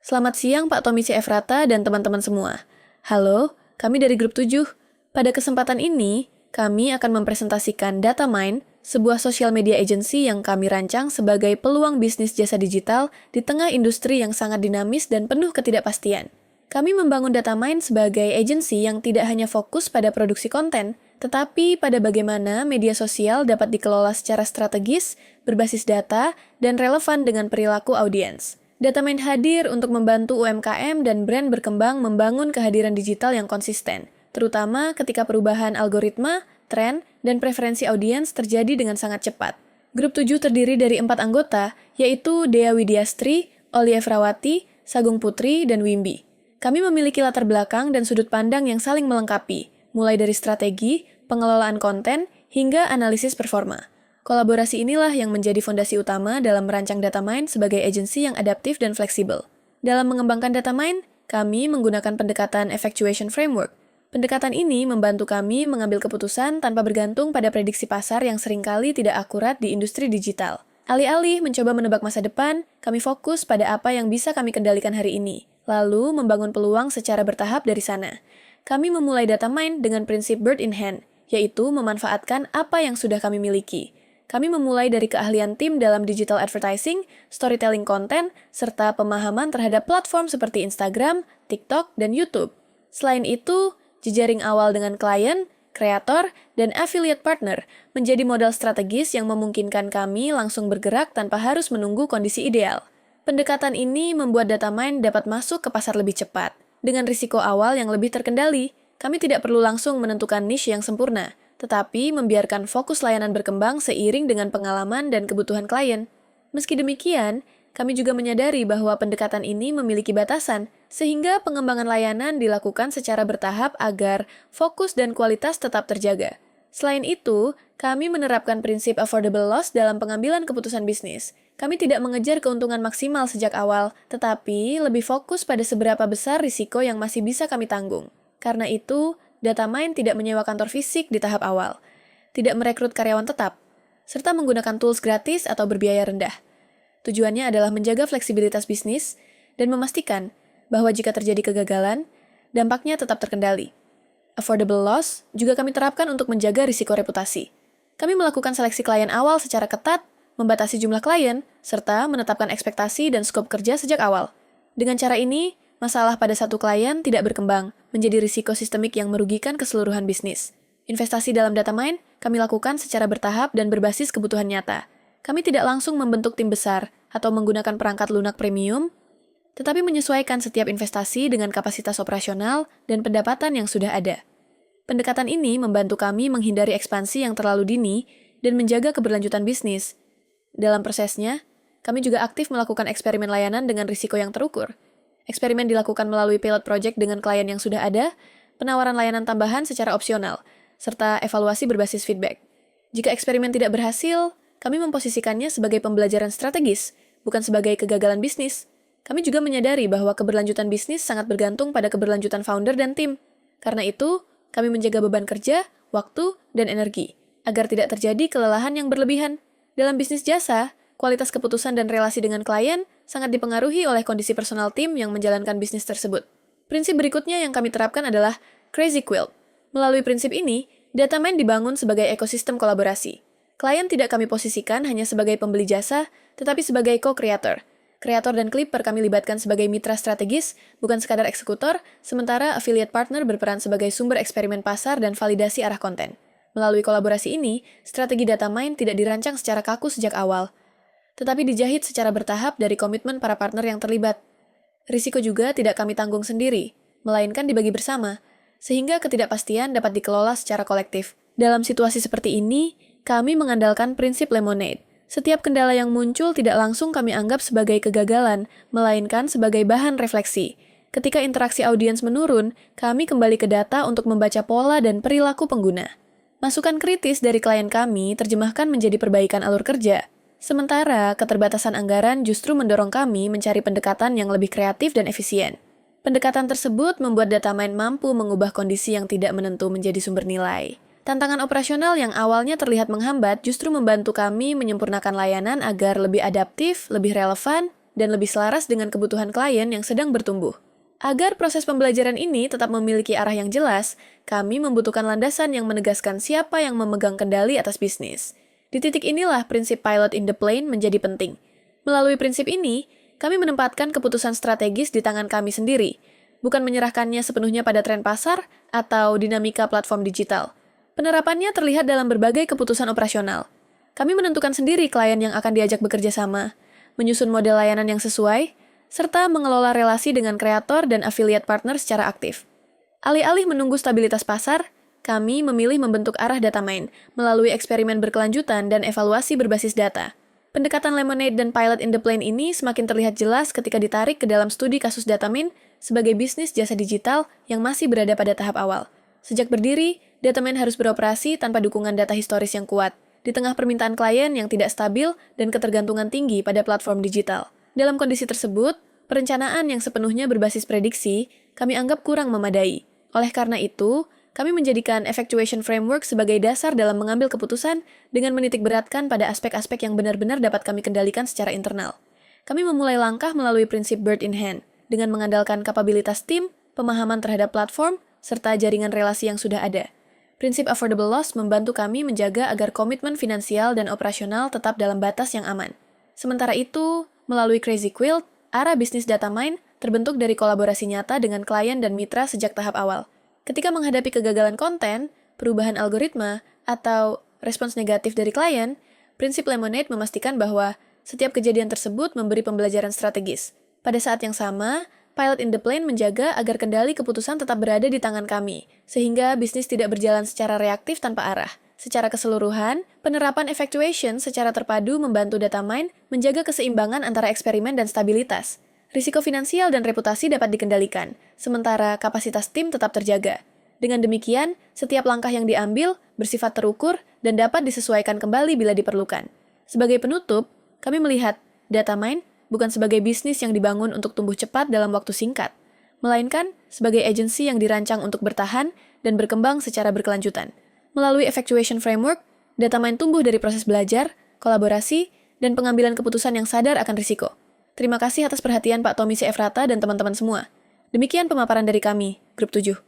Selamat siang Pak Tommy C. Efrata dan teman-teman semua. Halo, kami dari Grup 7. Pada kesempatan ini, kami akan mempresentasikan DataMine, sebuah social media agency yang kami rancang sebagai peluang bisnis jasa digital di tengah industri yang sangat dinamis dan penuh ketidakpastian. Kami membangun DataMine sebagai agency yang tidak hanya fokus pada produksi konten, tetapi pada bagaimana media sosial dapat dikelola secara strategis, berbasis data, dan relevan dengan perilaku audiens. DataMine hadir untuk membantu UMKM dan brand berkembang membangun kehadiran digital yang konsisten, terutama ketika perubahan algoritma, tren, dan preferensi audiens terjadi dengan sangat cepat. Grup 7 terdiri dari 4 anggota, yaitu Dea Widiastri, Oli Efrawati, Sagung Putri, dan Wimbi. Kami memiliki latar belakang dan sudut pandang yang saling melengkapi, mulai dari strategi, pengelolaan konten, hingga analisis performa. Kolaborasi inilah yang menjadi fondasi utama dalam merancang DataMine sebagai agensi yang adaptif dan fleksibel. Dalam mengembangkan DataMine, kami menggunakan pendekatan Effectuation Framework. Pendekatan ini membantu kami mengambil keputusan tanpa bergantung pada prediksi pasar yang seringkali tidak akurat di industri digital. Alih-alih mencoba menebak masa depan, kami fokus pada apa yang bisa kami kendalikan hari ini, lalu membangun peluang secara bertahap dari sana. Kami memulai DataMine dengan prinsip bird in hand, yaitu memanfaatkan apa yang sudah kami miliki. Kami memulai dari keahlian tim dalam digital advertising, storytelling konten, serta pemahaman terhadap platform seperti Instagram, TikTok, dan YouTube. Selain itu, jejaring awal dengan klien, kreator, dan affiliate partner menjadi modal strategis yang memungkinkan kami langsung bergerak tanpa harus menunggu kondisi ideal. Pendekatan ini membuat DataMine dapat masuk ke pasar lebih cepat. Dengan risiko awal yang lebih terkendali, kami tidak perlu langsung menentukan niche yang sempurna, tetapi membiarkan fokus layanan berkembang seiring dengan pengalaman dan kebutuhan klien. Meski demikian, kami juga menyadari bahwa pendekatan ini memiliki batasan, sehingga pengembangan layanan dilakukan secara bertahap agar fokus dan kualitas tetap terjaga. Selain itu, kami menerapkan prinsip affordable loss dalam pengambilan keputusan bisnis. Kami tidak mengejar keuntungan maksimal sejak awal, tetapi lebih fokus pada seberapa besar risiko yang masih bisa kami tanggung. Karena itu, DataMine tidak menyewa kantor fisik di tahap awal, tidak merekrut karyawan tetap, serta menggunakan tools gratis atau berbiaya rendah. Tujuannya adalah menjaga fleksibilitas bisnis dan memastikan bahwa jika terjadi kegagalan, dampaknya tetap terkendali. Affordable loss juga kami terapkan untuk menjaga risiko reputasi. Kami melakukan seleksi klien awal secara ketat, membatasi jumlah klien, serta menetapkan ekspektasi dan skop kerja sejak awal. Dengan cara ini, masalah pada satu klien tidak berkembang, menjadi risiko sistemik yang merugikan keseluruhan bisnis. Investasi dalam DataMine kami lakukan secara bertahap dan berbasis kebutuhan nyata. Kami tidak langsung membentuk tim besar atau menggunakan perangkat lunak premium, tetapi menyesuaikan setiap investasi dengan kapasitas operasional dan pendapatan yang sudah ada. Pendekatan ini membantu kami menghindari ekspansi yang terlalu dini dan menjaga keberlanjutan bisnis. Dalam prosesnya, kami juga aktif melakukan eksperimen layanan dengan risiko yang terukur. Eksperimen dilakukan melalui pilot project dengan klien yang sudah ada, penawaran layanan tambahan secara opsional, serta evaluasi berbasis feedback. Jika eksperimen tidak berhasil, kami memposisikannya sebagai pembelajaran strategis, bukan sebagai kegagalan bisnis. Kami juga menyadari bahwa keberlanjutan bisnis sangat bergantung pada keberlanjutan founder dan tim. Karena itu, kami menjaga beban kerja, waktu, dan energi, agar tidak terjadi kelelahan yang berlebihan. Dalam bisnis jasa, kualitas keputusan dan relasi dengan klien sangat dipengaruhi oleh kondisi personal tim yang menjalankan bisnis tersebut. Prinsip berikutnya yang kami terapkan adalah Crazy Quilt. Melalui prinsip ini, DataMine dibangun sebagai ekosistem kolaborasi. Klien tidak kami posisikan hanya sebagai pembeli jasa, tetapi sebagai co-creator. Kreator dan klipper kami libatkan sebagai mitra strategis, bukan sekadar eksekutor, sementara affiliate partner berperan sebagai sumber eksperimen pasar dan validasi arah konten. Melalui kolaborasi ini, strategi DataMine tidak dirancang secara kaku sejak awal, tetapi dijahit secara bertahap dari komitmen para partner yang terlibat. Risiko juga tidak kami tanggung sendiri, melainkan dibagi bersama, sehingga ketidakpastian dapat dikelola secara kolektif. Dalam situasi seperti ini, kami mengandalkan prinsip lemonade. Setiap kendala yang muncul tidak langsung kami anggap sebagai kegagalan, melainkan sebagai bahan refleksi. Ketika interaksi audiens menurun, kami kembali ke data untuk membaca pola dan perilaku pengguna. Masukan kritis dari klien kami terjemahkan menjadi perbaikan alur kerja. Sementara, keterbatasan anggaran justru mendorong kami mencari pendekatan yang lebih kreatif dan efisien. Pendekatan tersebut membuat DataMine mampu mengubah kondisi yang tidak menentu menjadi sumber nilai. Tantangan operasional yang awalnya terlihat menghambat justru membantu kami menyempurnakan layanan agar lebih adaptif, lebih relevan, dan lebih selaras dengan kebutuhan klien yang sedang bertumbuh. Agar proses pembelajaran ini tetap memiliki arah yang jelas, kami membutuhkan landasan yang menegaskan siapa yang memegang kendali atas bisnis. Di titik inilah prinsip pilot in the plane menjadi penting. Melalui prinsip ini, kami menempatkan keputusan strategis di tangan kami sendiri, bukan menyerahkannya sepenuhnya pada tren pasar atau dinamika platform digital. Penerapannya terlihat dalam berbagai keputusan operasional. Kami menentukan sendiri klien yang akan diajak bekerja sama, menyusun model layanan yang sesuai, serta mengelola relasi dengan kreator dan affiliate partner secara aktif. Alih-alih menunggu stabilitas pasar, kami memilih membentuk arah Datamine melalui eksperimen berkelanjutan dan evaluasi berbasis data. Pendekatan Lemonade dan Pilot in the Plane ini semakin terlihat jelas ketika ditarik ke dalam studi kasus Datamine sebagai bisnis jasa digital yang masih berada pada tahap awal. Sejak berdiri, Datamine harus beroperasi tanpa dukungan data historis yang kuat, di tengah permintaan klien yang tidak stabil dan ketergantungan tinggi pada platform digital. Dalam kondisi tersebut, perencanaan yang sepenuhnya berbasis prediksi kami anggap kurang memadai. Oleh karena itu, kami menjadikan Effectuation Framework sebagai dasar dalam mengambil keputusan dengan menitik beratkan pada aspek-aspek yang benar-benar dapat kami kendalikan secara internal. Kami memulai langkah melalui prinsip bird in hand, dengan mengandalkan kapabilitas tim, pemahaman terhadap platform, serta jaringan relasi yang sudah ada. Prinsip affordable loss membantu kami menjaga agar komitmen finansial dan operasional tetap dalam batas yang aman. Sementara itu, melalui Crazy Quilt, arah bisnis Datamine terbentuk dari kolaborasi nyata dengan klien dan mitra sejak tahap awal. Ketika menghadapi kegagalan konten, perubahan algoritma, atau respons negatif dari klien, prinsip Lemonade memastikan bahwa setiap kejadian tersebut memberi pembelajaran strategis. Pada saat yang sama, Pilot in the Plane menjaga agar kendali keputusan tetap berada di tangan kami, sehingga bisnis tidak berjalan secara reaktif tanpa arah. Secara keseluruhan, penerapan Effectuation secara terpadu membantu Datamine menjaga keseimbangan antara eksperimen dan stabilitas. Risiko finansial dan reputasi dapat dikendalikan, sementara kapasitas tim tetap terjaga. Dengan demikian, setiap langkah yang diambil bersifat terukur dan dapat disesuaikan kembali bila diperlukan. Sebagai penutup, kami melihat Datamine bukan sebagai bisnis yang dibangun untuk tumbuh cepat dalam waktu singkat, melainkan sebagai agensi yang dirancang untuk bertahan dan berkembang secara berkelanjutan. Melalui Effectuation Framework, Datamine tumbuh dari proses belajar, kolaborasi, dan pengambilan keputusan yang sadar akan risiko. Terima kasih atas perhatian Pak Tommy C. Efrata dan teman-teman semua. Demikian pemaparan dari kami, Grup 7.